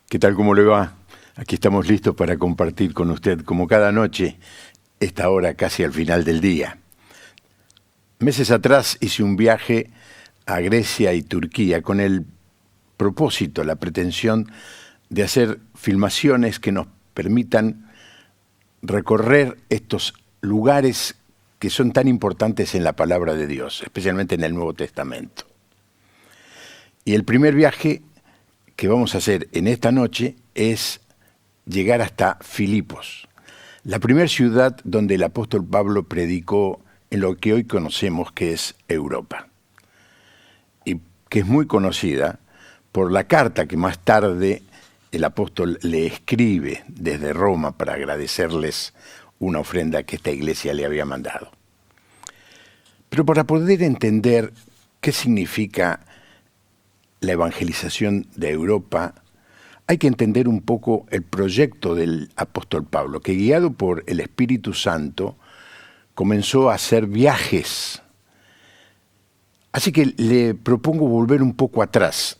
¿Qué tal? ¿Cómo le va? Aquí estamos listos para compartir con usted, como cada noche, esta hora casi al final del día. Meses atrás hice un viaje a Grecia y Turquía con el propósito, la pretensión de hacer filmaciones que nos permitan recorrer estos lugares que son tan importantes en la palabra de Dios, especialmente en el Nuevo Testamento. Y el primer viaje que vamos a hacer en esta noche es llegar hasta Filipos, la primera ciudad donde el apóstol Pablo predicó en lo que hoy conocemos que es Europa, y que es muy conocida por la carta que más tarde el apóstol le escribe desde Roma para agradecerles una ofrenda que esta iglesia le había mandado. Pero para poder entender qué significa la evangelización de Europa, hay que entender un poco el proyecto del apóstol Pablo, que guiado por el Espíritu Santo comenzó a hacer viajes. Así que le propongo volver un poco atrás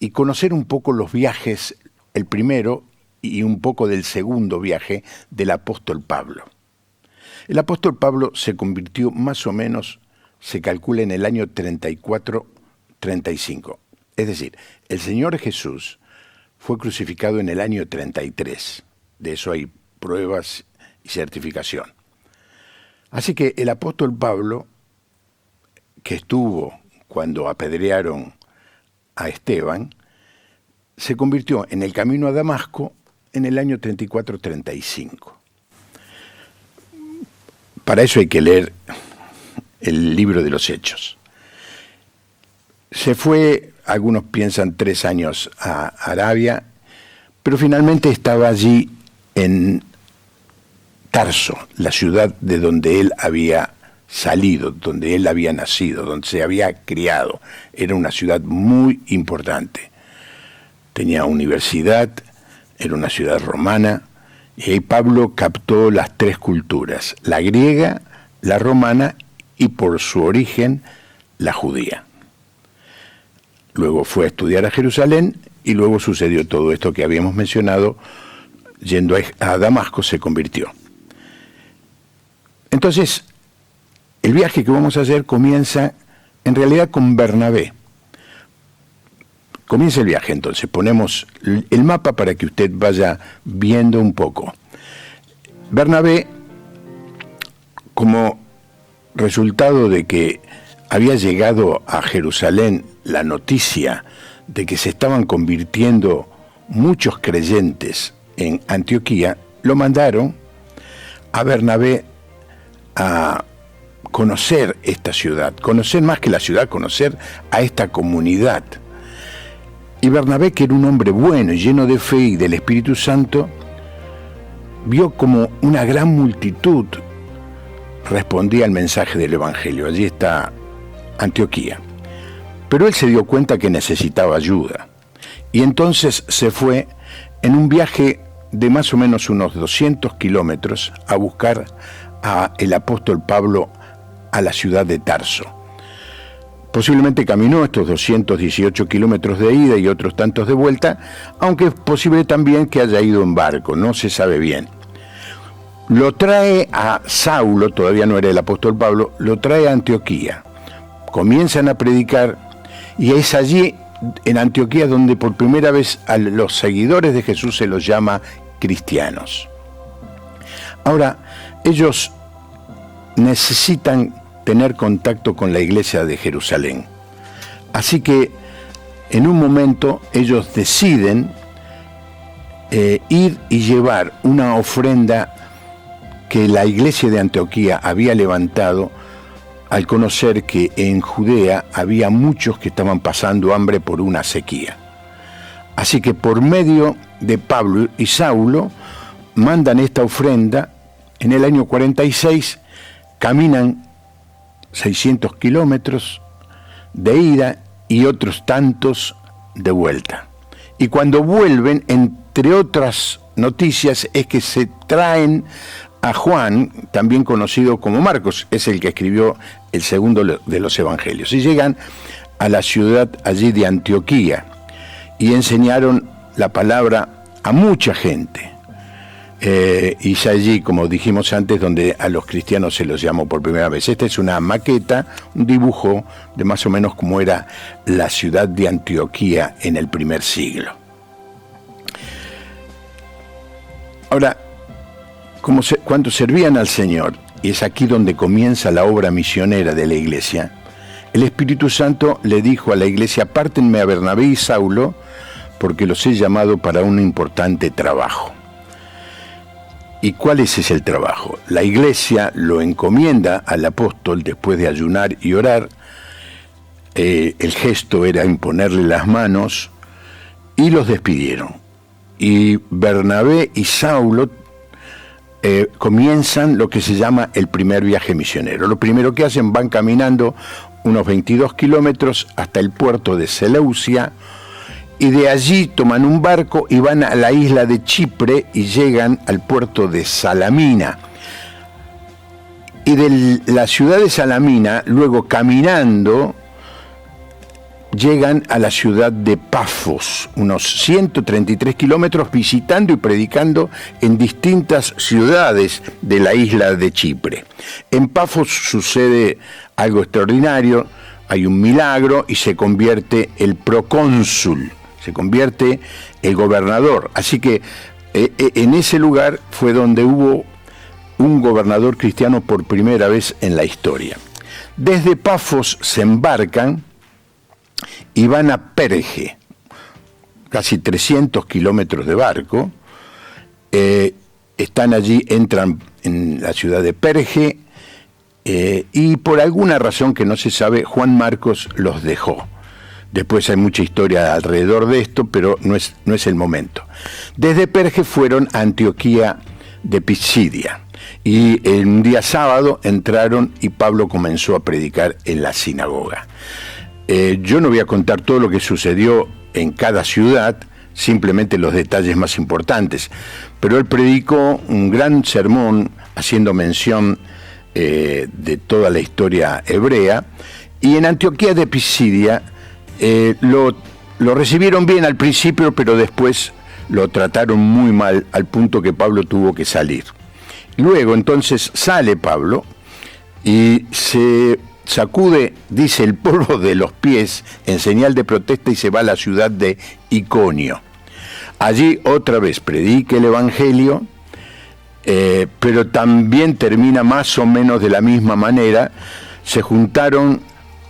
y conocer un poco los viajes, el primero y un poco del segundo viaje del apóstol Pablo. El apóstol Pablo se convirtió más o menos, se calcula, en el año 34-35. Es decir, el Señor Jesús fue crucificado en el año 33. De eso hay pruebas y certificación. Así que el apóstol Pablo, que estuvo cuando apedrearon a Esteban, se convirtió en el camino a Damasco en el año 34-35. Para eso hay que leer el libro de los Hechos. Se fue, algunos piensan 3 años a Arabia, pero finalmente estaba allí en Tarso, la ciudad de donde él había salido, donde él había nacido, donde se había criado. Era una ciudad muy importante. Tenía universidad, era una ciudad romana, y ahí Pablo captó las 3 culturas, la griega, la romana y por su origen la judía. Luego fue a estudiar a Jerusalén y luego sucedió todo esto que habíamos mencionado. Yendo a Damasco se convirtió. Entonces, el viaje que vamos a hacer comienza en realidad con Bernabé. Comienza el viaje, entonces ponemos el mapa para que usted vaya viendo un poco. Bernabé, como resultado de que había llegado a Jerusalén la noticia de que se estaban convirtiendo muchos creyentes en Antioquía, lo mandaron a Bernabé a conocer esta ciudad, conocer más que la ciudad, conocer a esta comunidad. Y Bernabé, que era un hombre bueno y lleno de fe y del Espíritu Santo, vio como una gran multitud respondía al mensaje del Evangelio. Allí está Antioquía. Pero él se dio cuenta que necesitaba ayuda. Y entonces se fue en un viaje de más o menos unos 200 kilómetros a buscar a el apóstol Pablo a la ciudad de Tarso. Posiblemente caminó estos 218 kilómetros de ida y otros tantos de vuelta, aunque es posible también que haya ido en barco, no se sabe bien. Lo trae a Saulo, todavía no era el apóstol Pablo, lo trae a Antioquía. Comienzan a predicar y es allí, en Antioquía, donde por primera vez a los seguidores de Jesús se los llama cristianos. Ahora, ellos necesitan tener contacto con la iglesia de Jerusalén. Así que en un momento ellos deciden ir y llevar una ofrenda que la iglesia de Antioquía había levantado al conocer que en Judea había muchos que estaban pasando hambre por una sequía. Así que por medio de Pablo y Saulo mandan esta ofrenda. En el año 46 caminan 600 kilómetros de ida y otros tantos de vuelta. Y cuando vuelven, entre otras noticias, es que se traen a Juan, también conocido como Marcos, es el que escribió el segundo de los evangelios. Y llegan a la ciudad allí de Antioquía y enseñaron la palabra a mucha gente. Y es allí, como dijimos antes, donde a los cristianos se los llamó por primera vez. Esta es una maqueta, un dibujo de más o menos cómo era la ciudad de Antioquía en el primer siglo. Ahora, cuando servían al Señor, y es aquí donde comienza la obra misionera de la iglesia, el Espíritu Santo le dijo a la iglesia: apártenme a Bernabé y Saulo, porque los he llamado para un importante trabajo. ¿Y cuál es ese el trabajo? La iglesia lo encomienda al apóstol después de ayunar y orar. El gesto era imponerle las manos y los despidieron. Y Bernabé y Saulo comienzan lo que se llama el primer viaje misionero. Lo primero que hacen, van caminando unos 22 kilómetros hasta el puerto de Seleucia, y de allí toman un barco y van a la isla de Chipre y llegan al puerto de Salamina. Y de la ciudad de Salamina, luego caminando, llegan a la ciudad de Pafos, unos 133 kilómetros, visitando y predicando en distintas ciudades de la isla de Chipre. En Pafos sucede algo extraordinario, hay un milagro y se convierte el procónsul, se convierte el gobernador. Así que en ese lugar fue donde hubo un gobernador cristiano por primera vez en la historia. Desde Pafos se embarcan y van a Perge, casi 300 kilómetros de barco. Están allí, entran en la ciudad de Perge, y por alguna razón que no se sabe, Juan Marcos los dejó. Después hay mucha historia alrededor de esto, pero no es el momento. Desde Perge fueron a Antioquía de Pisidia, y en un día sábado entraron y Pablo comenzó a predicar en la sinagoga. Yo no voy a contar todo lo que sucedió en cada ciudad, simplemente los detalles más importantes, pero él predicó un gran sermón haciendo mención de toda la historia hebrea, y en Antioquía de Pisidia lo recibieron bien al principio, pero después lo trataron muy mal, al punto que Pablo tuvo que salir. Luego entonces sale Pablo y se sacude, dice, el polvo de los pies en señal de protesta, y se va a la ciudad de Iconio. Allí otra vez predica el evangelio, pero también termina más o menos de la misma manera. Se juntaron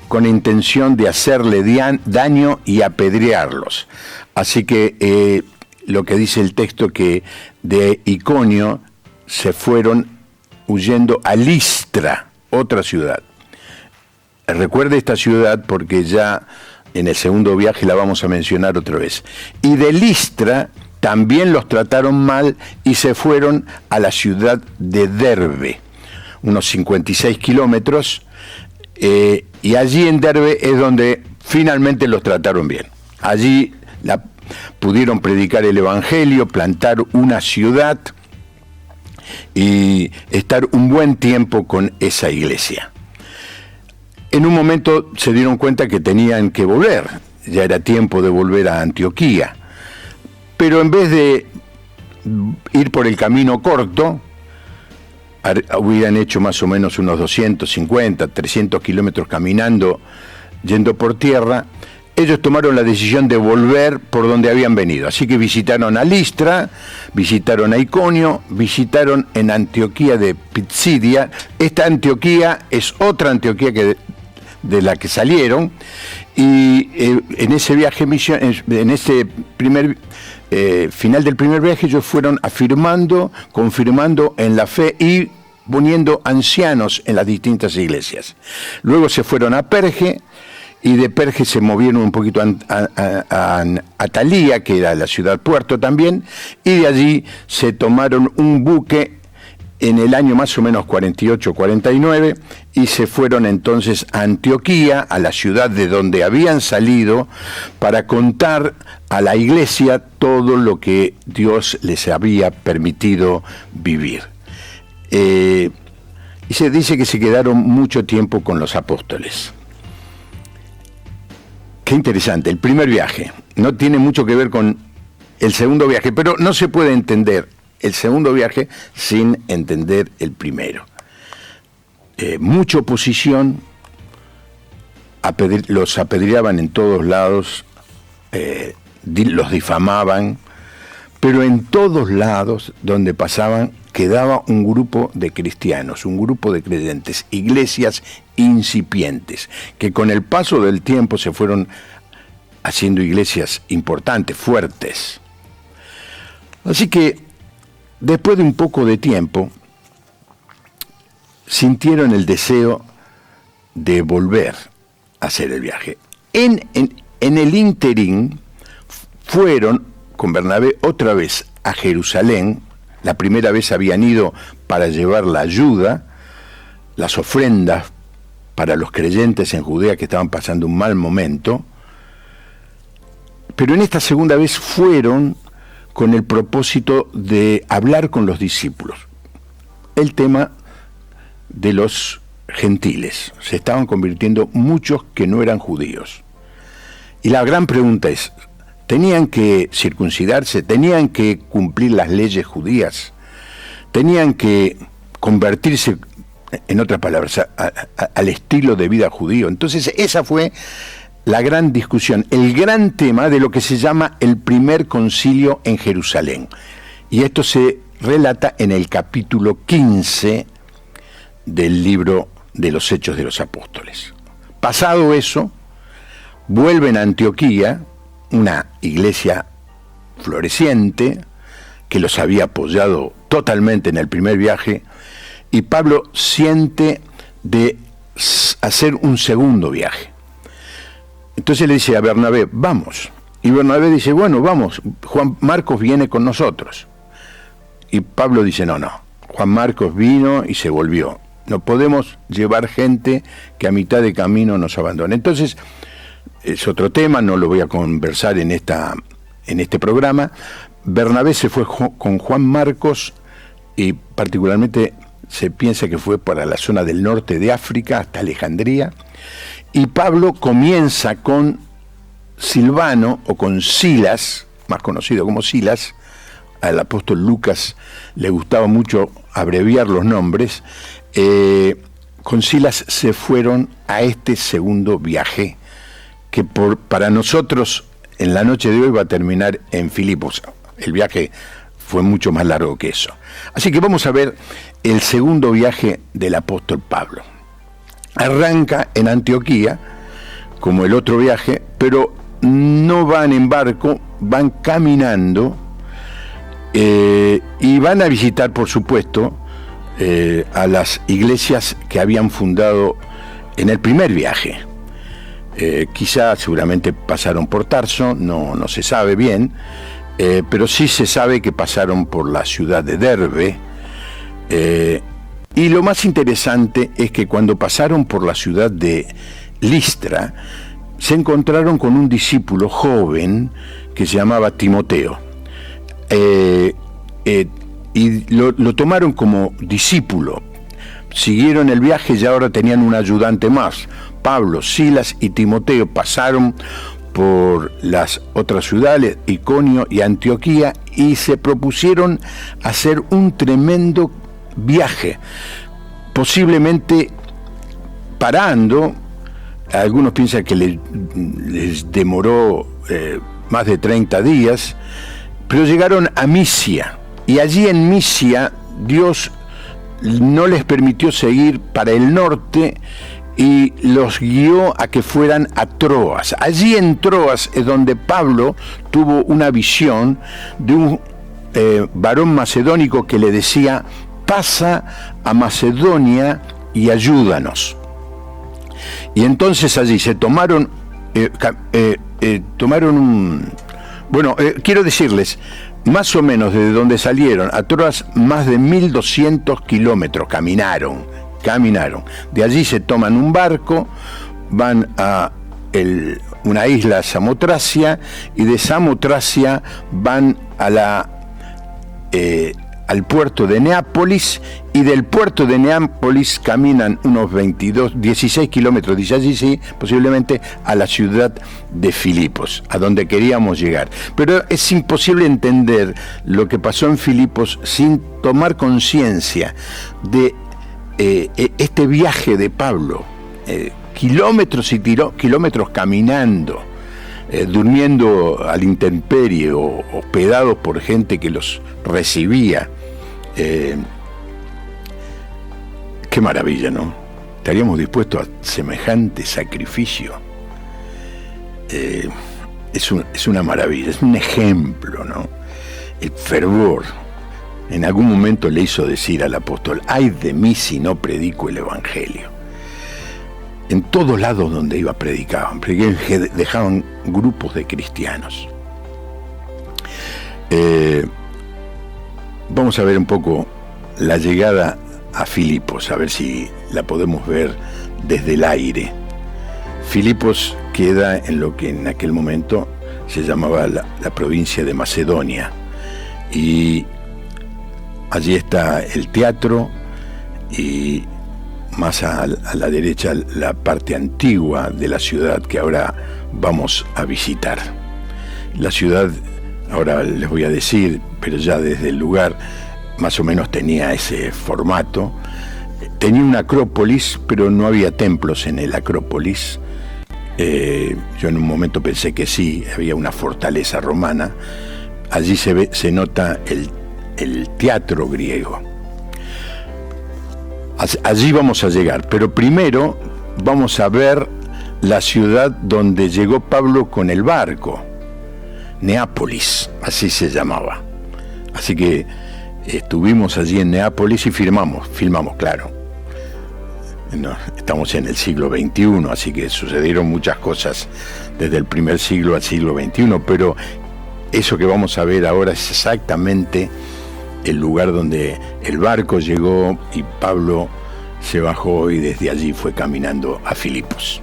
con intención de hacerle daño y apedrearlos. Así que lo que dice el texto, que de Iconio se fueron huyendo a Listra, otra ciudad. Recuerde esta ciudad porque ya en el segundo viaje la vamos a mencionar otra vez. Y de Listra también los trataron mal y se fueron a la ciudad de Derbe, unos 56 kilómetros, y allí en Derbe es donde finalmente los trataron bien. Allí pudieron predicar el evangelio, plantar una ciudad y estar un buen tiempo con esa iglesia. En un momento se dieron cuenta que tenían que volver, ya era tiempo de volver a Antioquía, pero en vez de ir por el camino corto, hubieran hecho más o menos unos 250, 300 kilómetros caminando, yendo por tierra. Ellos tomaron la decisión de volver por donde habían venido, así que visitaron a Listra, visitaron a Iconio, visitaron en Antioquía de Pisidia. Esta Antioquía es otra Antioquía de la que salieron, y en ese viaje, en ese primer final del primer viaje, ellos fueron afirmando, confirmando en la fe y poniendo ancianos en las distintas iglesias. Luego se fueron a Perge, y de Perge se movieron un poquito a Atalía, que era la ciudad puerto también, y de allí se tomaron un buque en el año más o menos 48-49, y se fueron entonces a Antioquía, a la ciudad de donde habían salido, para contar a la iglesia todo lo que Dios les había permitido vivir. Y se dice que se quedaron mucho tiempo con los apóstoles. Qué interesante, el primer viaje no tiene mucho que ver con el segundo viaje, pero no se puede entender el segundo viaje sin entender el primero. Mucha oposición, los apedreaban en todos lados, los difamaban, pero en todos lados donde pasaban quedaba un grupo de cristianos, un grupo de creyentes, iglesias incipientes, que con el paso del tiempo se fueron haciendo iglesias importantes, fuertes. Así que, después de un poco de tiempo, sintieron el deseo de volver a hacer el viaje. En el ínterin, fueron con Bernabé otra vez a Jerusalén. La primera vez habían ido para llevar la ayuda, las ofrendas para los creyentes en Judea que estaban pasando un mal momento. Pero en esta segunda vez fueron con el propósito de hablar con los discípulos. El tema de los gentiles. Se estaban convirtiendo muchos que no eran judíos. Y la gran pregunta es, ¿tenían que circuncidarse? ¿Tenían que cumplir las leyes judías? ¿Tenían que convertirse, en otras palabras, al estilo de vida judío? Entonces esa fue la gran discusión, el gran tema de lo que se llama el primer concilio en Jerusalén. Y esto se relata en el capítulo 15 del libro de los Hechos de los Apóstoles. Pasado eso, vuelven a Antioquía, una iglesia floreciente que los había apoyado totalmente en el primer viaje, y Pablo siente de hacer un segundo viaje. Entonces le dice a Bernabé, vamos. Y Bernabé dice, bueno, vamos, Juan Marcos viene con nosotros. Y Pablo dice, no, Juan Marcos vino y se volvió. No podemos llevar gente que a mitad de camino nos abandone. Entonces, es otro tema, no lo voy a conversar en este programa. Bernabé se fue con Juan Marcos y particularmente se piensa que fue para la zona del norte de África, hasta Alejandría. Y Pablo comienza con Silvano, o con Silas, más conocido como Silas. Al apóstol Lucas le gustaba mucho abreviar los nombres. Con Silas se fueron a este segundo viaje, que para nosotros en la noche de hoy va a terminar en Filipos. El viaje fue mucho más largo que eso. Así que vamos a ver el segundo viaje del apóstol Pablo. Arranca en Antioquía, como el otro viaje, pero no van en barco, van caminando y van a visitar, por supuesto, a las iglesias que habían fundado en el primer viaje. Quizá seguramente pasaron por Tarso, no se sabe bien, pero sí se sabe que pasaron por la ciudad de Derbe. Y lo más interesante es que cuando pasaron por la ciudad de Listra, se encontraron con un discípulo joven que se llamaba Timoteo. Y lo tomaron como discípulo. Siguieron el viaje y ahora tenían un ayudante más. Pablo, Silas y Timoteo pasaron por las otras ciudades, Iconio y Antioquía, y se propusieron hacer un tremendo viaje, posiblemente parando. Algunos piensan que les demoró más de 30 días, pero llegaron a Misia, y allí en Misia Dios no les permitió seguir para el norte y los guió a que fueran a Troas. Allí en Troas es donde Pablo tuvo una visión de un varón macedónico que le decía: pasa a Macedonia y ayúdanos. Y entonces allí se tomaron quiero decirles, más o menos desde donde salieron a Troas, más de 1.200 kilómetros caminaron. De allí se toman un barco, van a una isla, Samotracia, y de Samotracia van al puerto de Neápolis, y del puerto de Neápolis caminan unos 16 kilómetros, dice allí sí, posiblemente a la ciudad de Filipos, a donde queríamos llegar. Pero es imposible entender lo que pasó en Filipos sin tomar conciencia de este viaje de Pablo, kilómetros y kilómetros caminando, durmiendo a la intemperie o hospedados por gente que los recibía. Qué maravilla, ¿no? ¿Estaríamos dispuestos a semejante sacrificio? Es una maravilla, es un ejemplo, ¿no? El fervor. En algún momento le hizo decir al apóstol: ay de mí si no predico el evangelio. En todos lados donde iba predicaban, dejaban grupos de cristianos. Vamos a ver un poco la llegada a Filipos, a ver si la podemos ver desde el aire. Filipos queda en lo que en aquel momento se llamaba la provincia de Macedonia, y allí está el teatro, y más a la derecha la parte antigua de la ciudad que ahora vamos a visitar. La ciudad, ahora les voy a decir, pero ya desde el lugar más o menos tenía ese formato. Tenía una acrópolis, pero no había templos en el acrópolis. Yo en un momento pensé que sí, había una fortaleza romana. Allí se nota el teatro griego. Allí vamos a llegar, pero primero vamos a ver la ciudad donde llegó Pablo con el barco, Neápolis, así se llamaba. Así que estuvimos allí en Neápolis y filmamos, claro. No, estamos en el siglo XXI, así que sucedieron muchas cosas desde el primer siglo al siglo XXI, pero eso que vamos a ver ahora es exactamente el lugar donde el barco llegó y Pablo se bajó, y desde allí fue caminando a Filipos.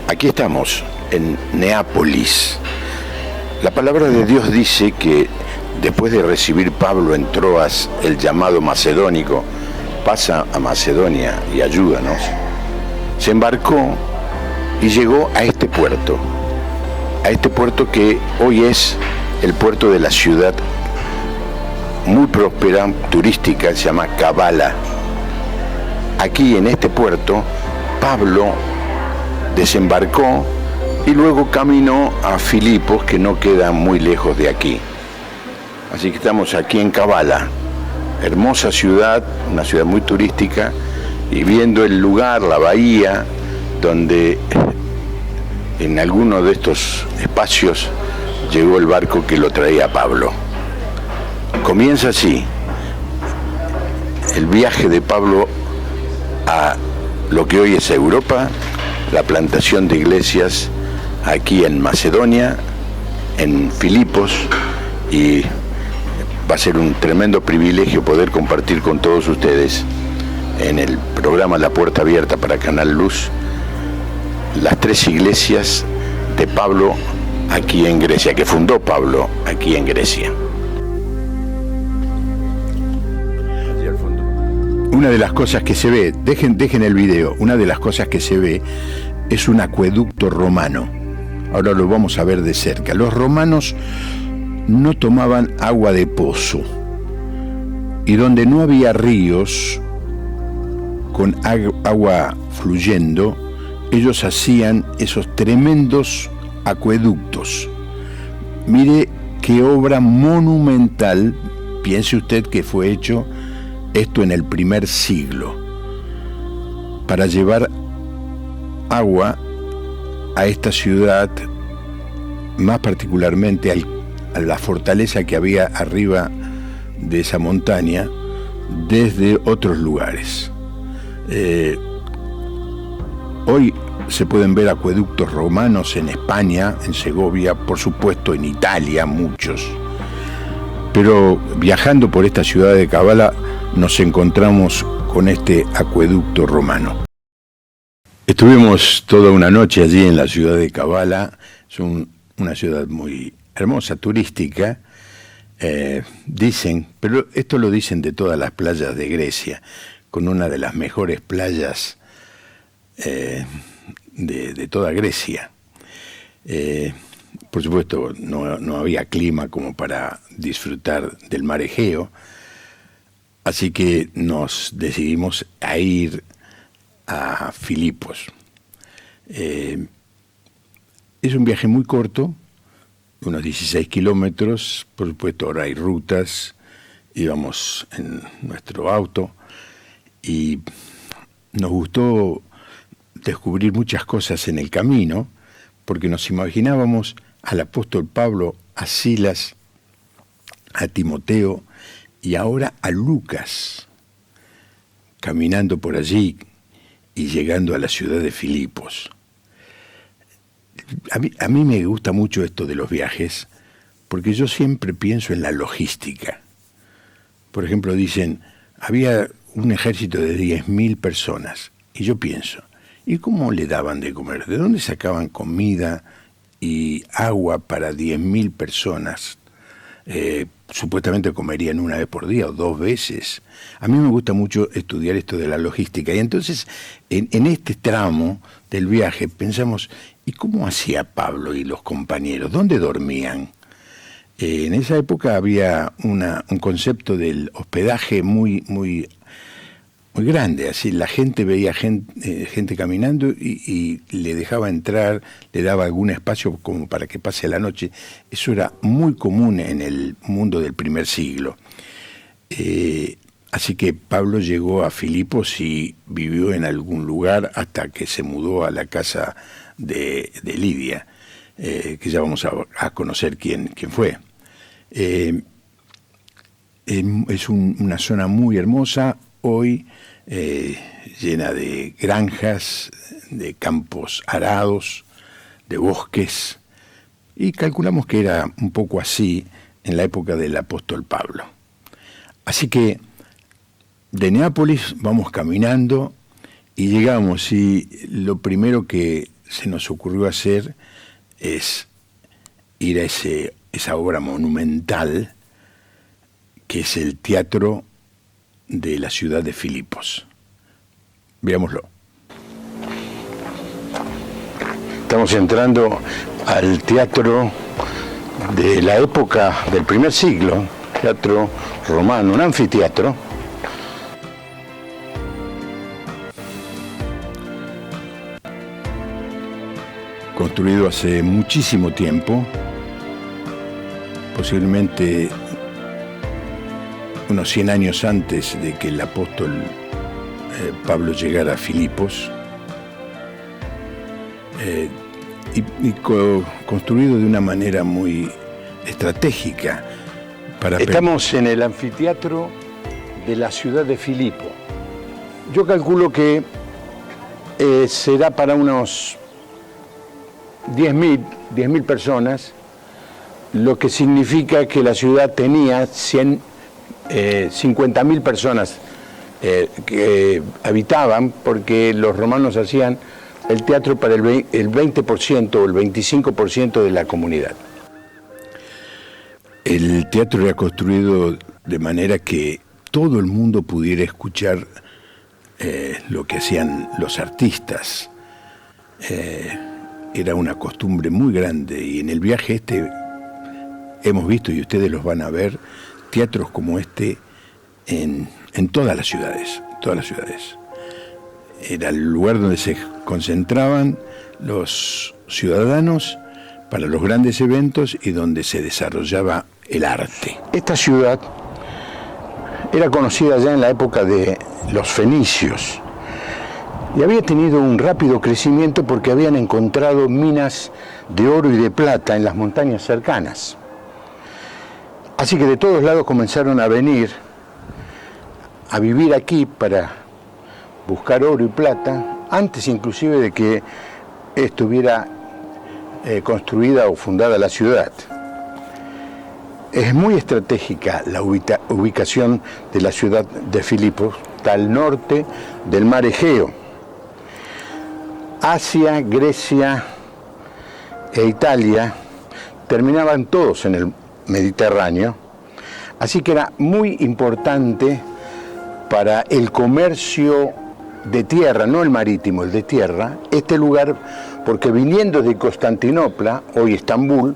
Aquí estamos, en Neápolis. La palabra de Dios dice que después de recibir Pablo en Troas el llamado macedónico, pasa a Macedonia y ayúdanos, se embarcó y llegó a este puerto que hoy es el puerto de la ciudad muy próspera, turística, se llama Kabala. Aquí en este puerto, Pablo desembarcó y luego caminó a Filipos, que no queda muy lejos de aquí. Así que estamos aquí en Kabala, hermosa ciudad, una ciudad muy turística, y viendo el lugar, la bahía, donde en alguno de estos espacios llegó el barco que lo traía a Pablo. Comienza así el viaje de Pablo a lo que hoy es Europa, la plantación de iglesias aquí en Macedonia, en Filipos, y va a ser un tremendo privilegio poder compartir con todos ustedes en el programa La Puerta Abierta para Canal Luz las 3 iglesias de Pablo aquí en Grecia, que fundó Pablo aquí en Grecia. Una de las cosas que se ve, dejen el video, una de las cosas que se ve es un acueducto romano. Ahora lo vamos a ver de cerca. Los romanos no tomaban agua de pozo, y donde no había ríos con agua fluyendo, ellos hacían esos tremendos acueductos. Mire qué obra monumental, piense usted que fue hecho esto en el primer siglo, para llevar agua a esta ciudad, más particularmente a la fortaleza que había arriba de esa montaña, desde otros lugares. Hoy se pueden ver acueductos romanos en España, en Segovia, por supuesto en Italia, muchos. Pero viajando por esta ciudad de Kabala nos encontramos con este acueducto romano. Estuvimos toda una noche allí en la ciudad de Kabala. Es una ciudad muy hermosa, turística. Dicen, pero esto lo dicen de todas las playas de Grecia, con una de las mejores playas de toda Grecia. Por supuesto, no había clima como para disfrutar del mar Egeo, así que nos decidimos a ir a Filipos. Es un viaje muy corto, unos 16 kilómetros, por supuesto ahora hay rutas, íbamos en nuestro auto y nos gustó descubrir muchas cosas en el camino, porque nos imaginábamos al apóstol Pablo, a Silas, a Timoteo y ahora a Lucas, caminando por allí y llegando a la ciudad de Filipos. A mí me gusta mucho esto de los viajes, porque yo siempre pienso en la logística. Por ejemplo, dicen, había un ejército de 10.000 personas, y yo pienso, ¿y cómo le daban de comer? ¿De dónde sacaban comida y agua para 10.000 personas? Supuestamente comerían una vez por día o 2 veces. A mí me gusta mucho estudiar esto de la logística, y entonces en este tramo del viaje pensamos, ¿y cómo hacía Pablo y los compañeros? ¿Dónde dormían? En esa época había un concepto del hospedaje muy grande, así la gente veía gente caminando y le dejaba entrar, le daba algún espacio como para que pase la noche. Eso era muy común en el mundo del primer siglo. Así que Pablo llegó a Filipos y vivió en algún lugar hasta que se mudó a la casa de Lidia, que ya vamos a conocer quién fue. Es una zona muy hermosa, hoy llena de granjas, de campos arados, de bosques, y calculamos que era un poco así en la época del apóstol Pablo. Así que de Neápolis vamos caminando y llegamos, y lo primero que se nos ocurrió hacer es ir a esa obra monumental que es el Teatro de la ciudad de Filipos. Veámoslo. Estamos entrando al teatro de la época del primer siglo, teatro romano, un anfiteatro. Construido hace muchísimo tiempo, posiblemente unos 100 años antes de que el apóstol Pablo llegara a Filipos, construido de una manera muy estratégica. Estamos en el anfiteatro de la ciudad de Filipos. Yo calculo que será para unos 10.000 personas, lo que significa que la ciudad tenía 50.000 personas que habitaban, porque los romanos hacían el teatro para el 20% o el 25% de la comunidad. El teatro era construido de manera que todo el mundo pudiera escuchar lo que hacían los artistas. Era una costumbre muy grande, y en el viaje hemos visto, y ustedes los van a ver, teatros como este en todas las ciudades. Era el lugar donde se concentraban los ciudadanos para los grandes eventos y donde se desarrollaba el arte. Esta ciudad era conocida ya en la época de los fenicios y había tenido un rápido crecimiento porque habían encontrado minas de oro y de plata en las montañas cercanas. Así que de todos lados comenzaron a venir a vivir aquí para buscar oro y plata, antes inclusive de que estuviera construida o fundada la ciudad. Es muy estratégica la ubicación de la ciudad de Filipos, está al norte del mar Egeo. Asia, Grecia e Italia terminaban todos en el Mediterráneo, así que era muy importante para el comercio de tierra, no el marítimo, el de tierra, este lugar, porque viniendo de Constantinopla, hoy Estambul,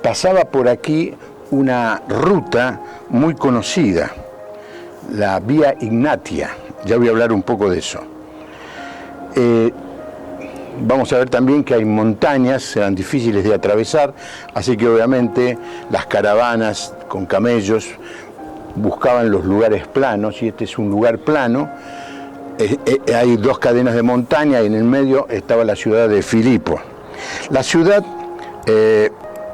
pasaba por aquí una ruta muy conocida, la Vía Ignatia. Ya voy a hablar un poco de eso. Vamos a ver también que hay montañas, eran difíciles de atravesar, así que obviamente las caravanas con camellos buscaban los lugares planos, y este es un lugar plano. Hay dos cadenas de montaña y en el medio estaba la ciudad de Filipos. La ciudad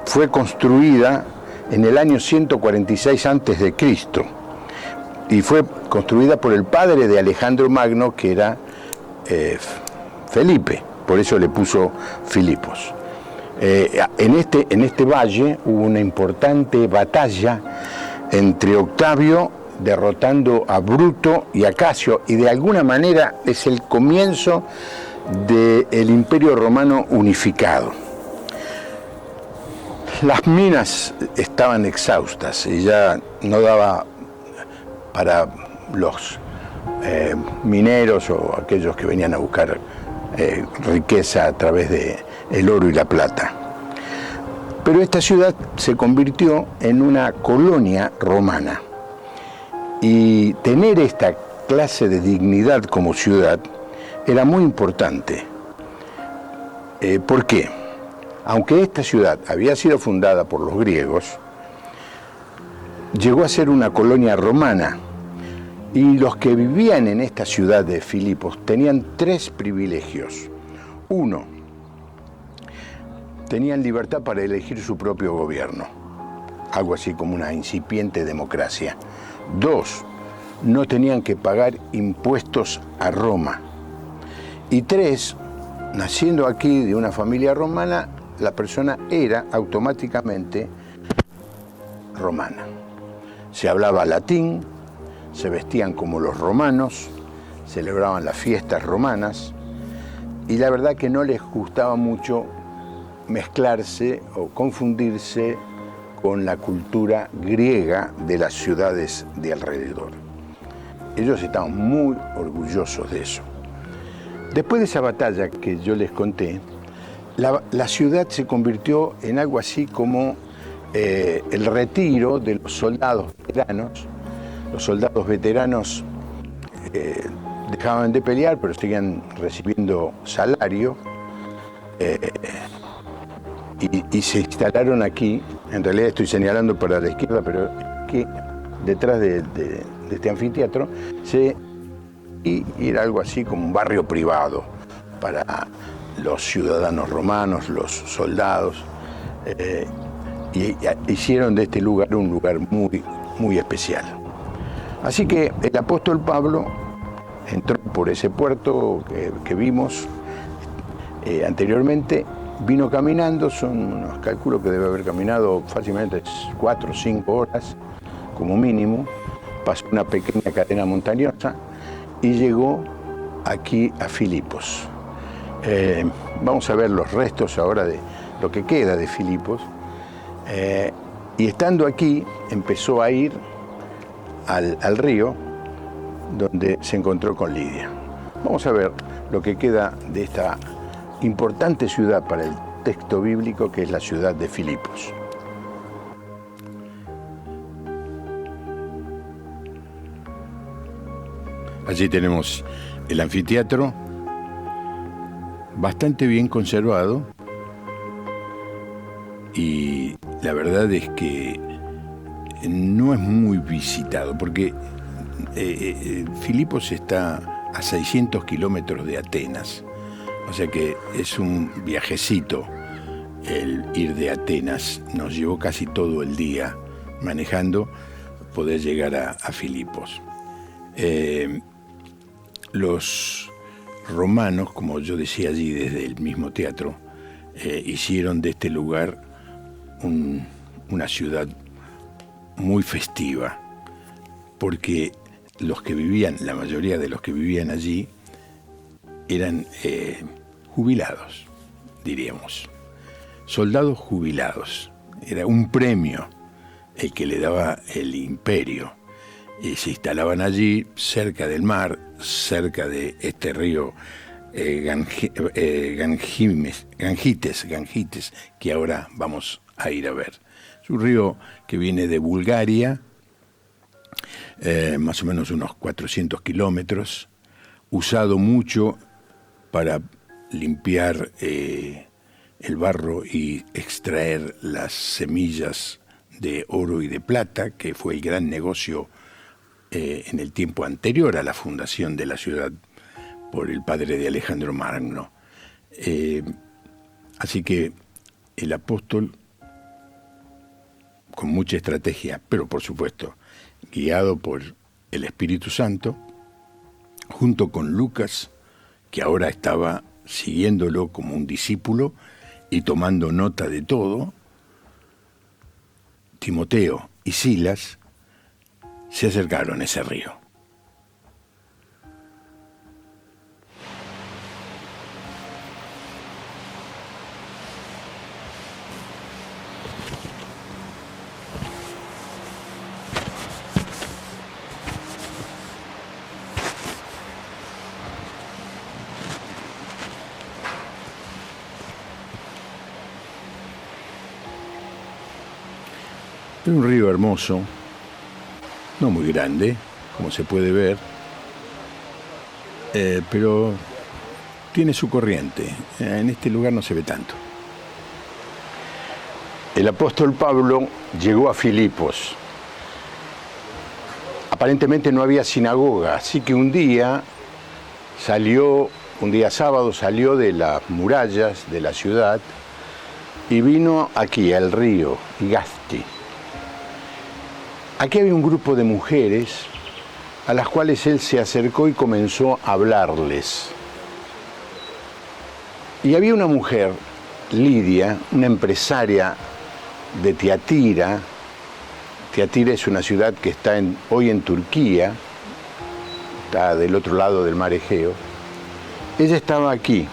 fue construida en el año 146 a.C. y fue construida por el padre de Alejandro Magno, que era Felipe, por eso le puso Filipos. En este valle hubo una importante batalla entre Octavio derrotando a Bruto y a Casio, y de alguna manera es el comienzo del Imperio Romano unificado. Las minas estaban exhaustas y ya no daba para los mineros o aquellos que venían a buscar riqueza a través del oro y la plata. Pero esta ciudad se convirtió en una colonia romana. Y tener esta clase de dignidad como ciudad era muy importante. ¿Por qué? Aunque esta ciudad había sido fundada por los griegos, llegó a ser una colonia romana. Y los que vivían en esta ciudad de Filipos tenían tres privilegios. Uno, tenían libertad para elegir su propio gobierno, algo así como una incipiente democracia. Dos, no tenían que pagar impuestos a Roma. Y tres, naciendo aquí de una familia romana, la persona era automáticamente romana. Se hablaba latín, se vestían como los romanos, celebraban las fiestas romanas, y la verdad que no les gustaba mucho mezclarse o confundirse con la cultura griega de las ciudades de alrededor. Ellos estaban muy orgullosos de eso. Después de esa batalla que yo les conté, la ciudad se convirtió en algo así como el retiro de los soldados veteranos. Los soldados veteranos dejaban de pelear, pero seguían recibiendo salario. Y se instalaron aquí, en realidad estoy señalando para la izquierda, pero aquí detrás de este anfiteatro, y era algo así como un barrio privado para los ciudadanos romanos, los soldados, y hicieron de este lugar un lugar muy, muy especial. Así que el apóstol Pablo entró por ese puerto que vimos anteriormente. Vino caminando, calculo que debe haber caminado fácilmente 4 o 5 horas, como mínimo. Pasó una pequeña cadena montañosa y llegó aquí a Filipos. Vamos a ver los restos ahora de lo que queda de Filipos. Y estando aquí, empezó a ir al río, donde se encontró con Lidia. Vamos a ver lo que queda de esta importante ciudad para el texto bíblico, que es la ciudad de Filipos. Allí tenemos el anfiteatro, bastante bien conservado, y la verdad es que no es muy visitado, porque Filipos está a 600 kilómetros de Atenas. O sea que es un viajecito el ir de Atenas. Nos llevó casi todo el día manejando poder llegar a Filipos. Los romanos, como yo decía allí desde el mismo teatro, hicieron de este lugar una ciudad muy festiva, porque la mayoría de los que vivían allí eran jubilados, diríamos, soldados jubilados, era un premio el que le daba el imperio. Y se instalaban allí, cerca del mar, cerca de este río Gangites, que ahora vamos a ir a ver. Es un río que viene de Bulgaria, más o menos unos 400 kilómetros, usado mucho para limpiar el barro y extraer las semillas de oro y de plata, que fue el gran negocio en el tiempo anterior a la fundación de la ciudad por el padre de Alejandro Magno. Así que el apóstol, con mucha estrategia, pero por supuesto guiado por el Espíritu Santo, junto con Lucas, que ahora estaba siguiéndolo como un discípulo y tomando nota de todo, Timoteo y Silas se acercaron a ese río. Es un río hermoso, no muy grande, como se puede ver, pero tiene su corriente. En este lugar no se ve tanto. El apóstol Pablo llegó a Filipos. Aparentemente no había sinagoga, así que un día sábado, salió de las murallas de la ciudad y vino aquí, al río Higasti. Aquí había un grupo de mujeres a las cuales él se acercó y comenzó a hablarles. Y había una mujer, Lidia, una empresaria de Tiatira. Tiatira es una ciudad que está hoy en Turquía, está del otro lado del mar Egeo. Ella estaba aquí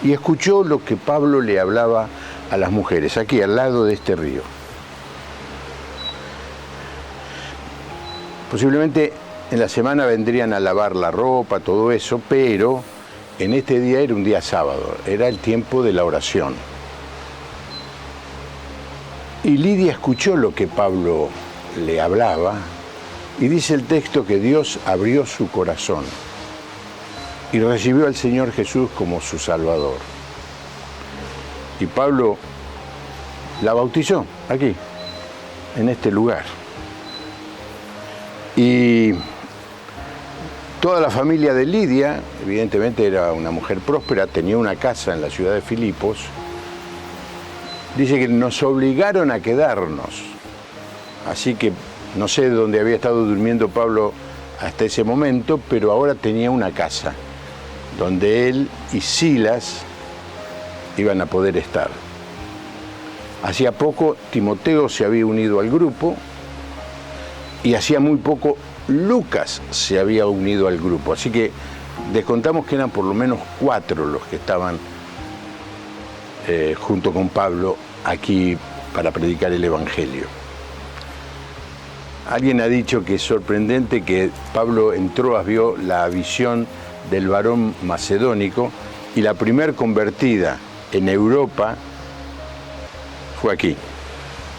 y escuchó lo que Pablo le hablaba a las mujeres, aquí al lado de este río. Posiblemente en la semana vendrían a lavar la ropa, todo eso, pero en este día era un día sábado, era el tiempo de la oración. Y Lidia escuchó lo que Pablo le hablaba y dice el texto que Dios abrió su corazón y recibió al Señor Jesús como su Salvador. Y Pablo la bautizó aquí, en este lugar. Y toda la familia de Lidia, evidentemente era una mujer próspera, tenía una casa en la ciudad de Filipos. Dice que nos obligaron a quedarnos. Así que no sé dónde había estado durmiendo Pablo hasta ese momento, pero ahora tenía una casa donde él y Silas iban a poder estar. Hacía poco Timoteo se había unido al grupo y hacía muy poco Lucas se había unido al grupo. Así que descontamos que eran por lo menos 4 los que estaban junto con Pablo aquí para predicar el Evangelio. Alguien ha dicho que es sorprendente que Pablo en Troas vio la visión del varón macedónico y la primer convertida en Europa fue aquí,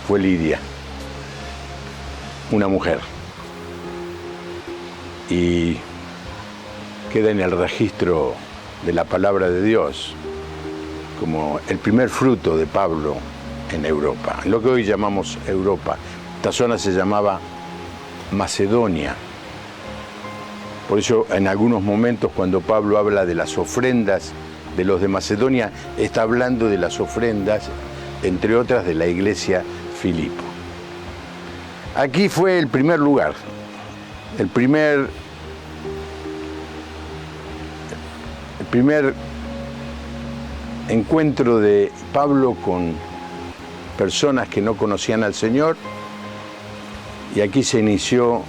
fue Lidia, una mujer. Y queda en el registro de la palabra de Dios como el primer fruto de Pablo en Europa, lo que hoy llamamos Europa. Esta zona se llamaba Macedonia. Por eso en algunos momentos cuando Pablo habla de las ofrendas de los de Macedonia, está hablando de las ofrendas, entre otras, de la iglesia Filipo. Aquí fue el primer lugar, el primer encuentro de Pablo con personas que no conocían al Señor, y aquí se inició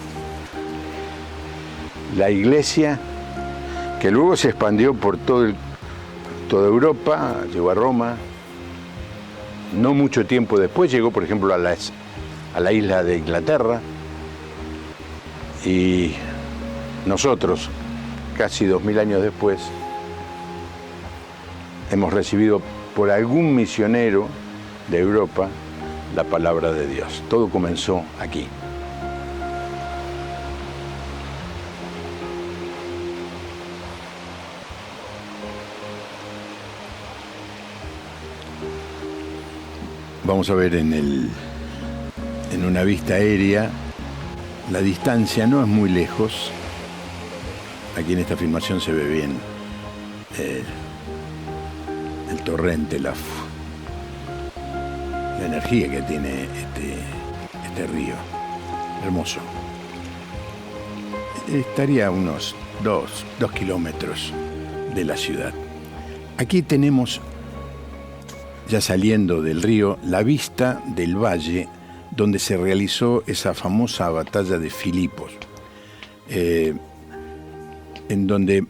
la iglesia, que luego se expandió por toda Europa, llegó a Roma, no mucho tiempo después llegó, por ejemplo, a la isla de Inglaterra, y nosotros, casi 2000 años después, hemos recibido por algún misionero de Europa la palabra de Dios. Todo comenzó aquí. Vamos a ver en una vista aérea, la distancia no es muy lejos. Aquí en esta filmación se ve bien el torrente, la energía que tiene este río. Hermoso. Estaría a unos 2 kilómetros de la ciudad. Aquí tenemos, ya saliendo del río, la vista del valle donde se realizó esa famosa batalla de Filipos, en donde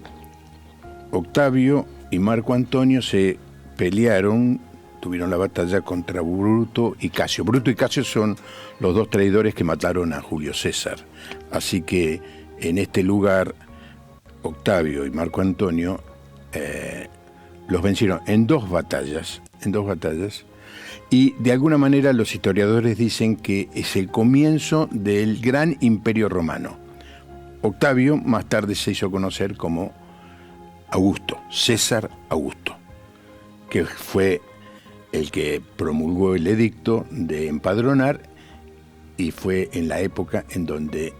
Octavio y Marco Antonio se pelearon, tuvieron la batalla contra Bruto y Casio. Bruto y Casio son los dos traidores que mataron a Julio César. Así que en este lugar, Octavio y Marco Antonio los vencieron en dos batallas, y de alguna manera los historiadores dicen que es el comienzo del gran imperio romano. Octavio más tarde se hizo conocer como Augusto, César Augusto, que fue el que promulgó el edicto de empadronar, y fue en la época en donde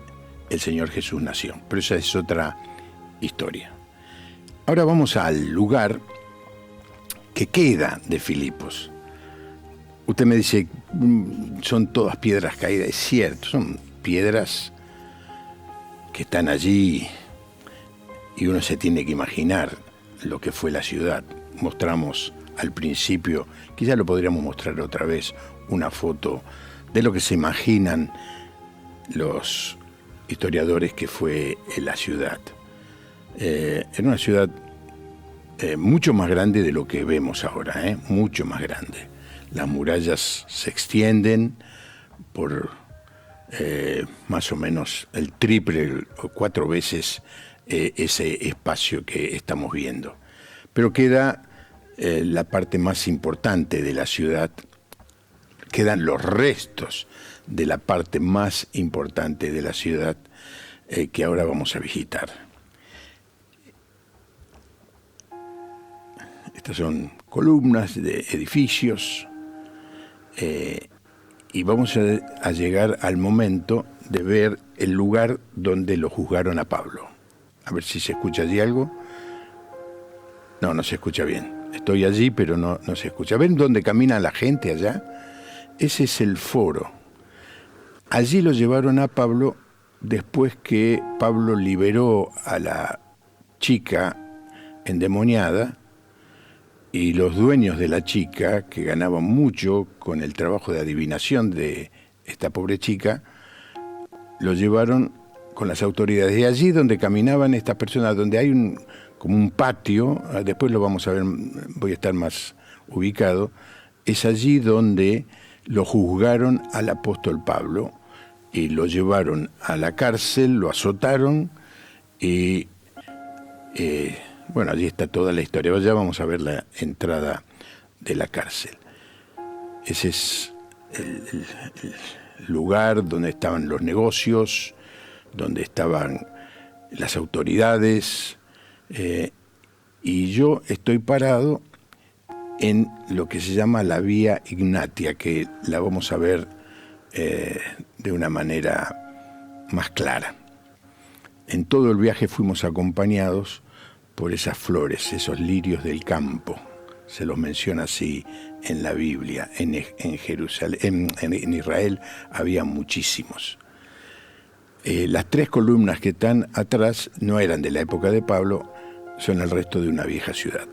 el Señor Jesús nació. Pero esa es otra historia. Ahora vamos al lugar que queda de Filipos. Usted me dice, son todas piedras caídas. Es cierto, son piedras que están allí y uno se tiene que imaginar lo que fue la ciudad. Mostramos al principio, quizá lo podríamos mostrar otra vez, una foto de lo que se imaginan los historiadores que fue la ciudad. Era una ciudad mucho más grande de lo que vemos ahora, mucho más grande. Las murallas se extienden por más o menos el triple o 4 veces ese espacio que estamos viendo. Pero queda la parte más importante de la ciudad, quedan los restos de la parte más importante de la ciudad que ahora vamos a visitar. Estas son columnas de edificios y vamos a llegar al momento de ver el lugar donde lo juzgaron a Pablo. A ver si se escucha allí algo. No se escucha bien. Estoy allí, pero no se escucha. ¿Ven dónde camina la gente allá? Ese es el foro. Allí lo llevaron a Pablo después que Pablo liberó a la chica endemoniada, y los dueños de la chica, que ganaban mucho con el trabajo de adivinación de esta pobre chica, lo llevaron con las autoridades. Y allí donde caminaban estas personas, donde hay como un patio, después lo vamos a ver, voy a estar más ubicado, es allí donde lo juzgaron al apóstol Pablo y lo llevaron a la cárcel, lo azotaron y bueno, allí está toda la historia. Ya vamos a ver la entrada de la cárcel. Ese es el lugar donde estaban los negocios, donde estaban las autoridades, y yo estoy parado en lo que se llama la Vía Ignatia, que la vamos a ver de una manera más clara. En todo el viaje fuimos acompañados por esas flores, esos lirios del campo. Se los menciona así en la Biblia. En Jerusalén, en Israel había muchísimos. Las 3 columnas que están atrás no eran de la época de Pablo, son el resto de una vieja ciudad.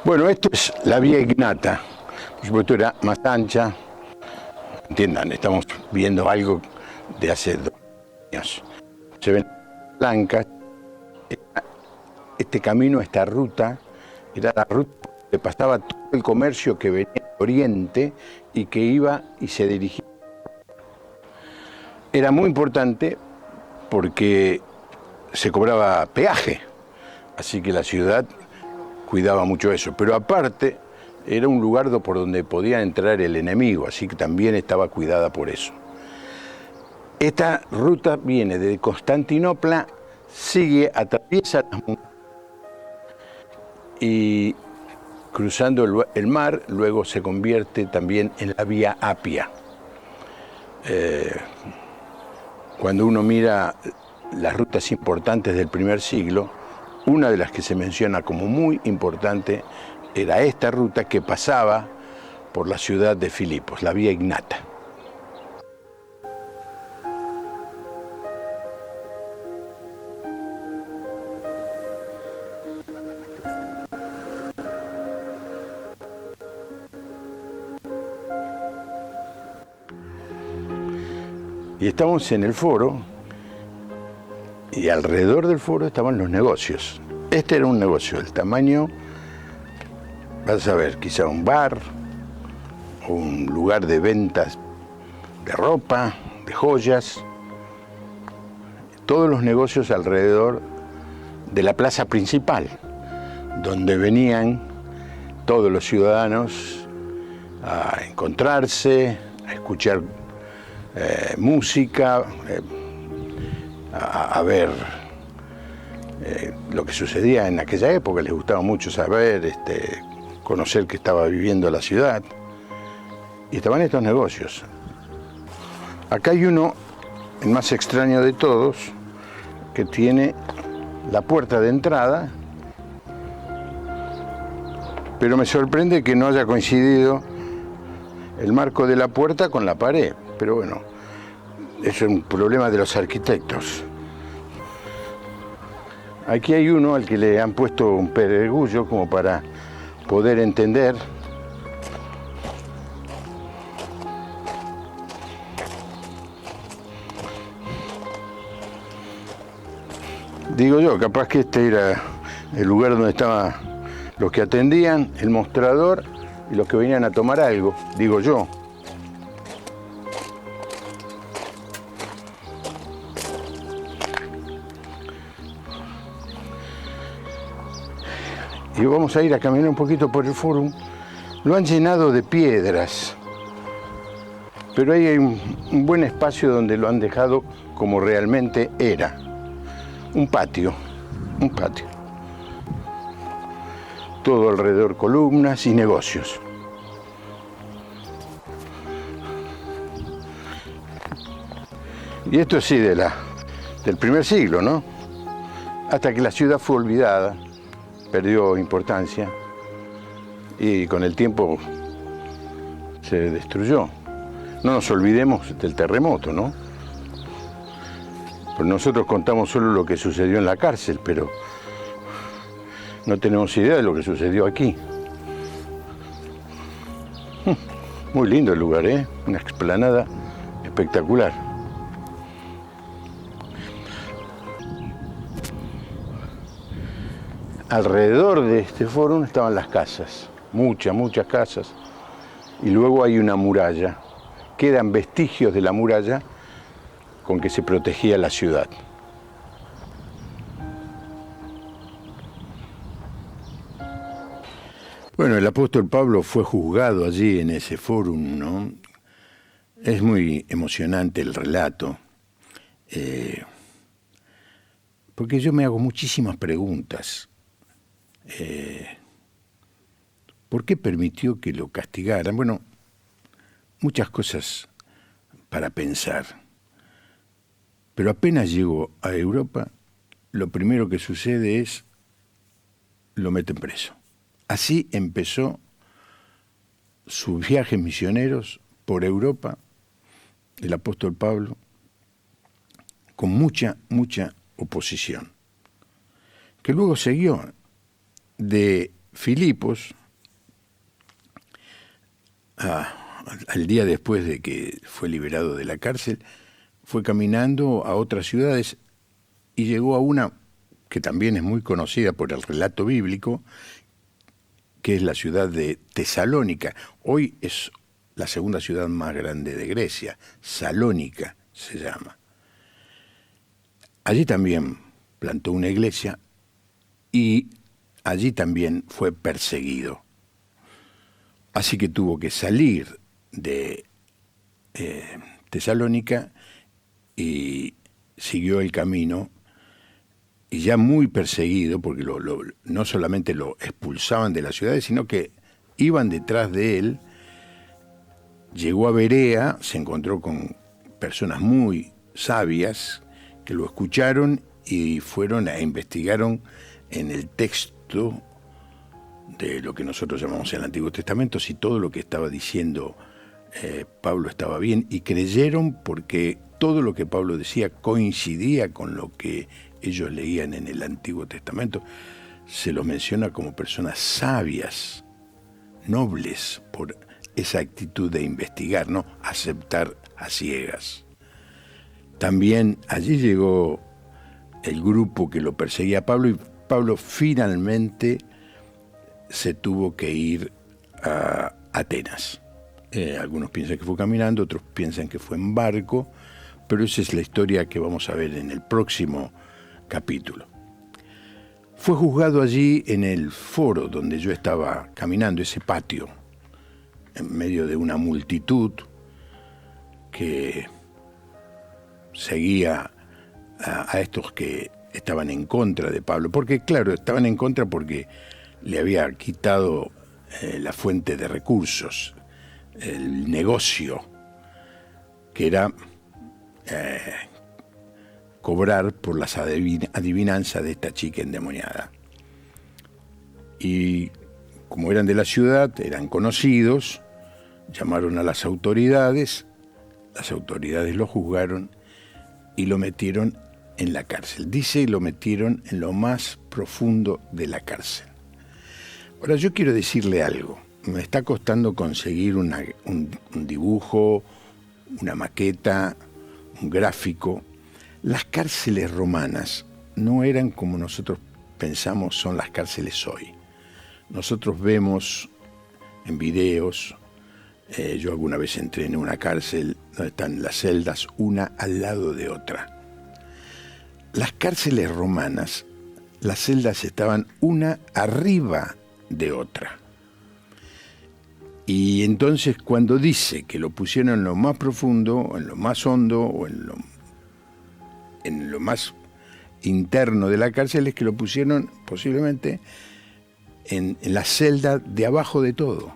Bueno, esto es la vía Ignata. Por supuesto era más ancha. Entiendan, estamos viendo algo de hace 2 años. Se ven blancas. Este camino, esta ruta, era la ruta que pasaba todo el comercio que venía del oriente y que iba y se dirigía. Era muy importante porque se cobraba peaje, así que la ciudad cuidaba mucho eso. Pero aparte, era un lugar por donde podía entrar el enemigo, así que también estaba cuidada por eso. Esta ruta viene de Constantinopla, sigue, atraviesa las montañas y cruzando el mar, luego se convierte también en la vía Apia. Cuando uno mira las rutas importantes del primer siglo, una de las que se menciona como muy importante era esta ruta que pasaba por la ciudad de Filipos, la vía Ignata. Y estamos en el foro, y alrededor del foro estaban los negocios. Este era un negocio, el tamaño, vas a ver, quizá un bar, o un lugar de ventas de ropa, de joyas, todos los negocios alrededor de la plaza principal, donde venían todos los ciudadanos a encontrarse, a escuchar música, a ver lo que sucedía en aquella época. Les gustaba mucho saber, conocer qué estaba viviendo la ciudad. Y estaban estos negocios. Acá hay uno, el más extraño de todos, que tiene la puerta de entrada, pero me sorprende que no haya coincidido el marco de la puerta con la pared. Pero bueno, es un problema de los arquitectos. Aquí hay uno al que le han puesto un pedregullo como para poder entender. Digo yo, capaz que este era el lugar donde estaban los que atendían, el mostrador y los que venían a tomar algo, digo yo. Y vamos a ir a caminar un poquito por el fórum. Lo han llenado de piedras, pero ahí hay un buen espacio donde lo han dejado como realmente era. Un patio. Todo alrededor columnas y negocios. Y esto sí del primer siglo, ¿no? Hasta que la ciudad fue olvidada. Perdió importancia y con el tiempo se destruyó. No nos olvidemos del terremoto, ¿no? Pues nosotros contamos solo lo que sucedió en la cárcel, pero no tenemos idea de lo que sucedió aquí. Muy lindo el lugar, ¿eh? Una explanada espectacular. Alrededor de este foro estaban las casas, muchas casas, y luego hay una muralla. Quedan vestigios de la muralla con que se protegía la ciudad. Bueno, el apóstol Pablo fue juzgado allí en ese fórum, ¿no? Es muy emocionante el relato, porque yo me hago muchísimas preguntas. ¿Por qué permitió que lo castigaran? Bueno, muchas cosas para pensar. Pero apenas llegó a Europa, lo primero que sucede es lo meten preso. Así empezó sus viajes misioneros por Europa, el apóstol Pablo, con mucha oposición, que luego siguió. De Filipos, al día después de que fue liberado de la cárcel, fue caminando a otras ciudades y llegó a una que también es muy conocida por el relato bíblico, que es la ciudad de Tesalónica. Hoy es la segunda ciudad más grande de Grecia, Salónica se llama. Allí también plantó una iglesia y allí también fue perseguido. Así que tuvo que salir de Tesalónica y siguió el camino, y ya muy perseguido, porque no solamente lo expulsaban de las ciudades, sino que iban detrás de él. Llegó a Berea, se encontró con personas muy sabias que lo escucharon y fueron a investigaron en el texto de lo que nosotros llamamos el Antiguo Testamento si todo lo que estaba diciendo Pablo estaba bien, y creyeron porque todo lo que Pablo decía coincidía con lo que ellos leían en el Antiguo Testamento. Se los menciona como personas sabias, nobles, por esa actitud de investigar, no aceptar a ciegas. También allí llegó el grupo que lo perseguía a Pablo, y Pablo finalmente se tuvo que ir a Atenas. Algunos piensan que fue caminando, otros piensan que fue en barco, pero esa es la historia que vamos a ver en el próximo capítulo. Fue juzgado allí en el foro donde yo estaba caminando, ese patio, en medio de una multitud que seguía a estos que estaban en contra de Pablo, porque claro, estaban en contra porque le había quitado la fuente de recursos, el negocio, que era cobrar por las adivinanzas de esta chica endemoniada. Y como eran de la ciudad, eran conocidos, llamaron a las autoridades lo juzgaron y lo metieron en la cárcel. Dice, lo metieron en lo más profundo de la cárcel. Ahora, yo quiero decirle algo. Me está costando conseguir un dibujo, una maqueta, un gráfico. Las cárceles romanas no eran como nosotros pensamos son las cárceles hoy. Nosotros vemos en videos, yo alguna vez entré en una cárcel donde están las celdas una al lado de otra. Las cárceles romanas, las celdas estaban una arriba de otra. Y entonces cuando dice que lo pusieron en lo más profundo, en lo más hondo, o en lo más interno de la cárcel, es que lo pusieron posiblemente en la celda de abajo de todo.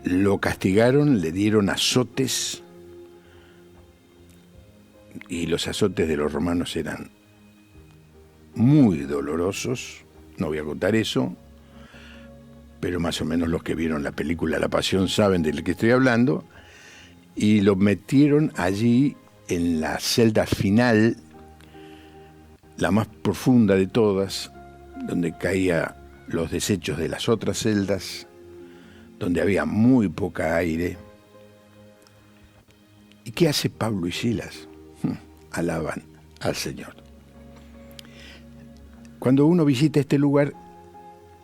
Lo castigaron, le dieron azotes, y los azotes de los romanos eran muy dolorosos. No voy a contar eso, pero más o menos los que vieron la película La Pasión saben de lo que estoy hablando. Y lo metieron allí en la celda final, la más profunda de todas, donde caían los desechos de las otras celdas, donde había muy poca aire. ¿Y qué hace Pablo y Silas? Alaban al Señor. Cuando uno visita este lugar,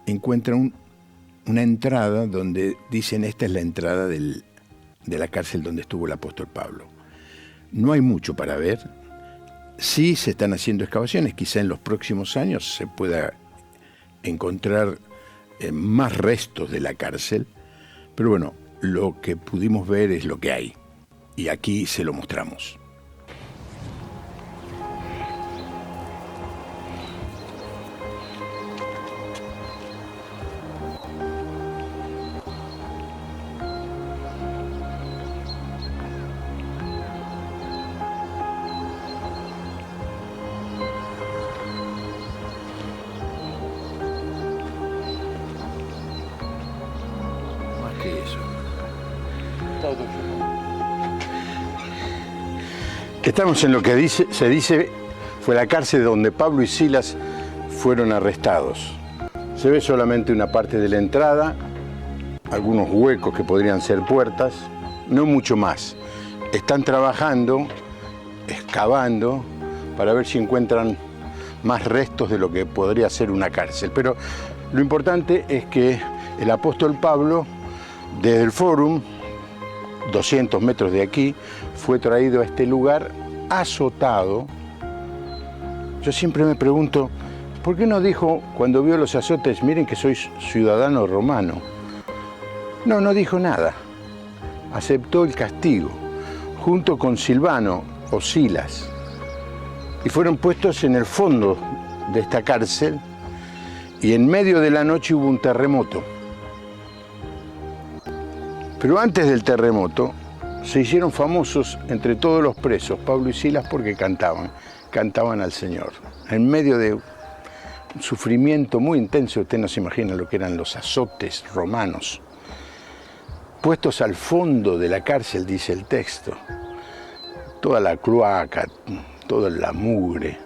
encuentra una entrada donde dicen esta es la entrada de la cárcel donde estuvo el apóstol Pablo. No hay mucho para ver. Sí se están haciendo excavaciones, quizá en los próximos años se pueda encontrar más restos de la cárcel, pero bueno, lo que pudimos ver es lo que hay, y aquí se lo mostramos. Estamos en lo que se dice fue la cárcel donde Pablo y Silas fueron arrestados. Se ve solamente una parte de la entrada, algunos huecos que podrían ser puertas, no mucho más. Están trabajando, excavando, para ver si encuentran más restos de lo que podría ser una cárcel. Pero lo importante es que el apóstol Pablo, desde el Fórum, 200 metros de aquí, fue traído a este lugar azotado. Yo siempre me pregunto, ¿por qué no dijo cuando vio los azotes, miren que soy ciudadano romano? No dijo nada. Aceptó el castigo, junto con Silvano o Silas, y fueron puestos en el fondo de esta cárcel, y en medio de la noche hubo un terremoto. Pero antes del terremoto se hicieron famosos entre todos los presos, Pablo y Silas, porque cantaban al Señor. En medio de un sufrimiento muy intenso, usted no se imagina lo que eran los azotes romanos. Puestos al fondo de la cárcel, dice el texto, toda la cloaca, toda la mugre,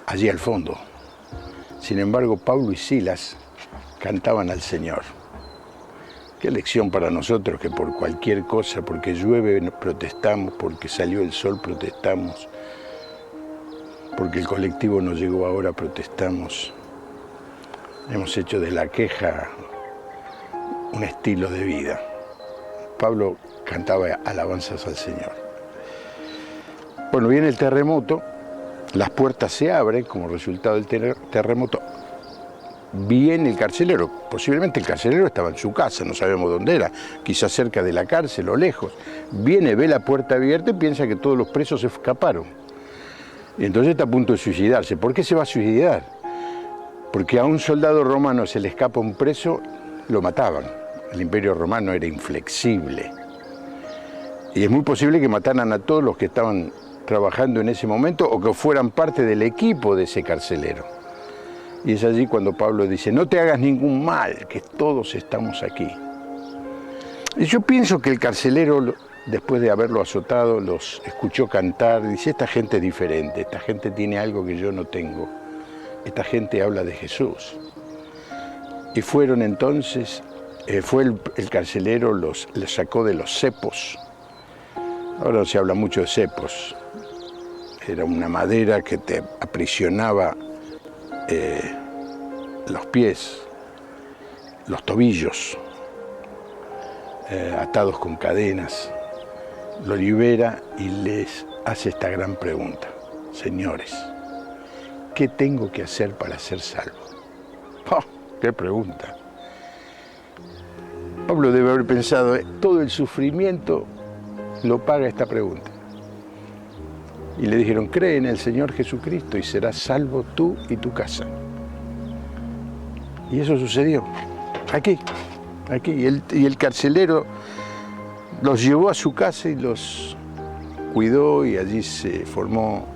allí al fondo. Sin embargo, Pablo y Silas cantaban al Señor. Qué lección para nosotros que por cualquier cosa, porque llueve protestamos, porque salió el sol protestamos, porque el colectivo no llegó ahora protestamos. Hemos hecho de la queja un estilo de vida. Pablo cantaba alabanzas al Señor. Bueno, viene el terremoto, las puertas se abren como resultado del terremoto. Viene el carcelero, posiblemente el carcelero estaba en su casa, no sabemos dónde era, quizás cerca de la cárcel o lejos. Viene, ve la puerta abierta y piensa que todos los presos se escaparon. Y entonces está a punto de suicidarse. ¿Por qué se va a suicidar? Porque a un soldado romano se le escapa un preso, lo mataban. El imperio romano era inflexible. Y es muy posible que mataran a todos los que estaban trabajando en ese momento o que fueran parte del equipo de ese carcelero. Y es allí cuando Pablo dice, no te hagas ningún mal, que todos estamos aquí. Y yo pienso que el carcelero, después de haberlo azotado, los escuchó cantar, dice, esta gente es diferente, esta gente tiene algo que yo no tengo, esta gente habla de Jesús. Y fueron entonces, fue el carcelero, los sacó de los cepos. Ahora no se habla mucho de cepos. Era una madera que te aprisionaba los pies, los tobillos, atados con cadenas. Lo libera y les hace esta gran pregunta. Señores, ¿qué tengo que hacer para ser salvo? ¡Oh, qué pregunta! Pablo debe haber pensado, todo el sufrimiento lo paga esta pregunta. Y le dijeron, cree en el Señor Jesucristo y serás salvo tú y tu casa. Y eso sucedió, aquí. Y el carcelero los llevó a su casa y los cuidó y allí se formó,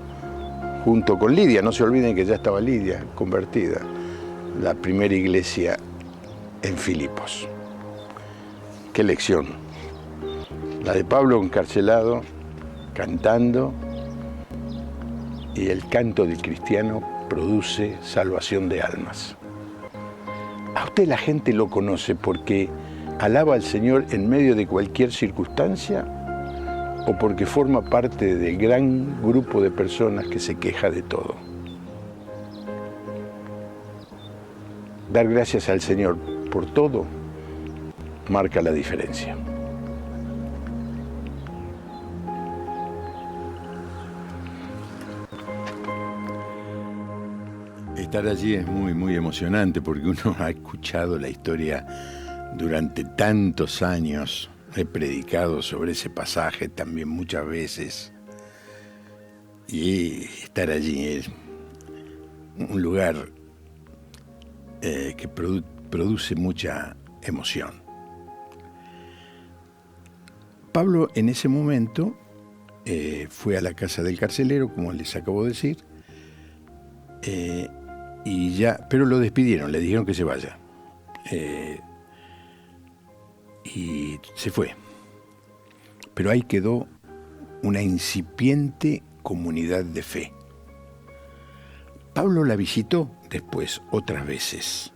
junto con Lidia, no se olviden que ya estaba Lidia convertida, la primera iglesia en Filipos. Qué lección. La de Pablo encarcelado, cantando, y el canto del cristiano produce salvación de almas. A usted la gente lo conoce porque alaba al Señor en medio de cualquier circunstancia o porque forma parte del gran grupo de personas que se queja de todo. Dar gracias al Señor por todo marca la diferencia. Estar allí es muy, muy emocionante porque uno ha escuchado la historia durante tantos años. He predicado sobre ese pasaje también muchas veces. Y estar allí es un lugar que produce mucha emoción. Pablo en ese momento fue a la casa del carcelero, como les acabo de decir, y ya, pero lo despidieron, le dijeron que se vaya. Y se fue. Pero ahí quedó una incipiente comunidad de fe. Pablo la visitó después otras veces.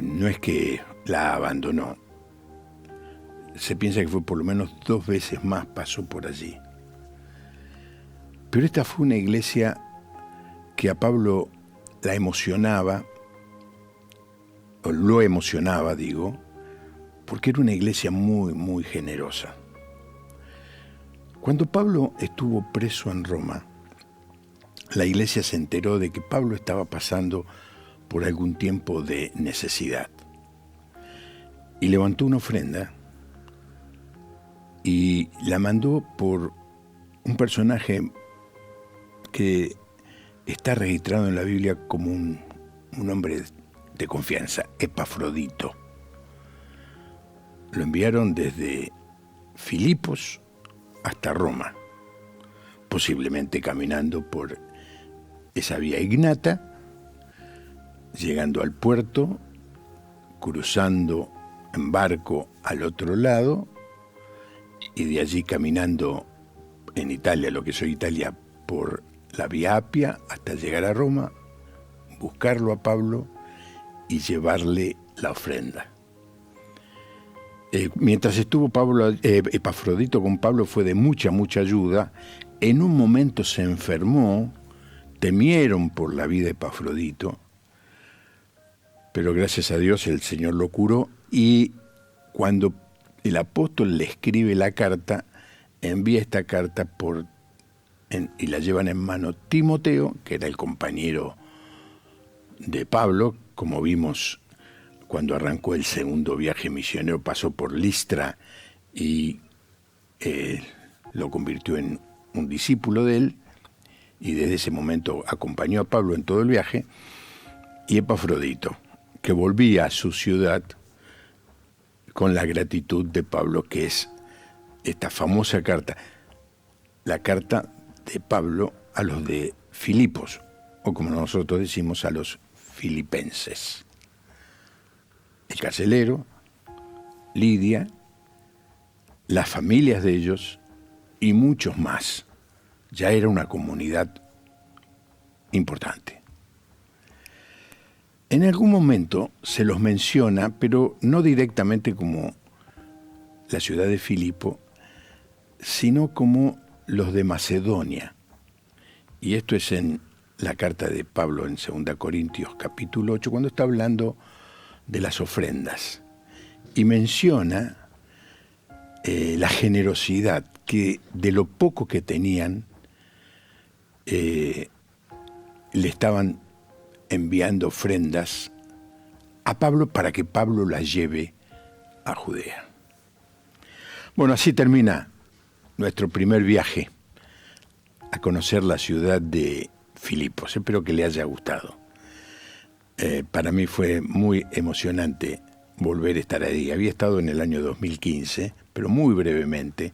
No es que la abandonó. Se piensa que fue por lo menos 2 veces más pasó por allí. Pero esta fue una iglesia que a Pablo la emocionaba, o lo emocionaba, digo, porque era una iglesia muy, muy generosa. Cuando Pablo estuvo preso en Roma, la iglesia se enteró de que Pablo estaba pasando por algún tiempo de necesidad y levantó una ofrenda y la mandó por un personaje que está registrado en la Biblia como un hombre de confianza, Epafrodito. Lo enviaron desde Filipos hasta Roma, posiblemente caminando por esa vía ignata, llegando al puerto, cruzando en barco al otro lado y de allí caminando en Italia, lo que es hoy Italia, por la vía Apia hasta llegar a Roma, buscarlo a Pablo y llevarle la ofrenda. Mientras estuvo Epafrodito con Pablo fue de mucha, mucha ayuda. En un momento se enfermó, temieron por la vida de Epafrodito, pero gracias a Dios el Señor lo curó y cuando el apóstol le escribe la carta, envía esta carta y la llevan en mano Timoteo, que era el compañero de Pablo, como vimos cuando arrancó el segundo viaje misionero, pasó por Listra y lo convirtió en un discípulo de él, y desde ese momento acompañó a Pablo en todo el viaje, y Epafrodito, que volvía a su ciudad con la gratitud de Pablo, que es esta famosa carta, la carta de Pablo a los de Filipos, o como nosotros decimos, a los filipenses. El carcelero, Lidia, las familias de ellos y muchos más. Ya era una comunidad importante. En algún momento se los menciona, pero no directamente como la ciudad de Filipo, sino como los de Macedonia. Y esto es en la carta de Pablo en 2 Corintios capítulo 8, cuando está hablando de las ofrendas. Y menciona la generosidad que de lo poco que tenían le estaban enviando ofrendas a Pablo para que Pablo las lleve a Judea. Bueno, así termina nuestro primer viaje a conocer la ciudad de Filipos. Espero que le haya gustado. Para mí fue muy emocionante volver a estar ahí. Había estado en el año 2015, pero muy brevemente.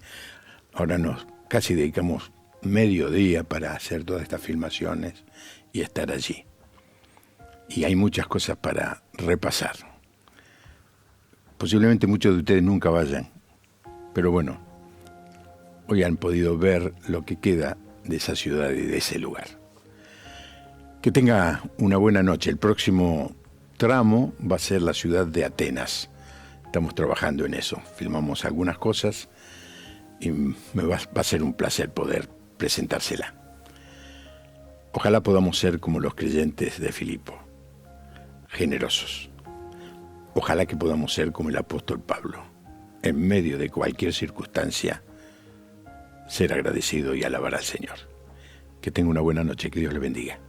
Ahora nos casi dedicamos medio día para hacer todas estas filmaciones y estar allí. Y hay muchas cosas para repasar. Posiblemente muchos de ustedes nunca vayan, pero bueno, hoy han podido ver lo que queda de esa ciudad y de ese lugar. Que tenga una buena noche. El próximo tramo va a ser la ciudad de Atenas. Estamos trabajando en eso. Filmamos algunas cosas y va a ser un placer poder presentársela. Ojalá podamos ser como los creyentes de Filipo, generosos. Ojalá que podamos ser como el apóstol Pablo, en medio de cualquier circunstancia, ser agradecido y alabar al Señor. Que tenga una buena noche, que Dios le bendiga.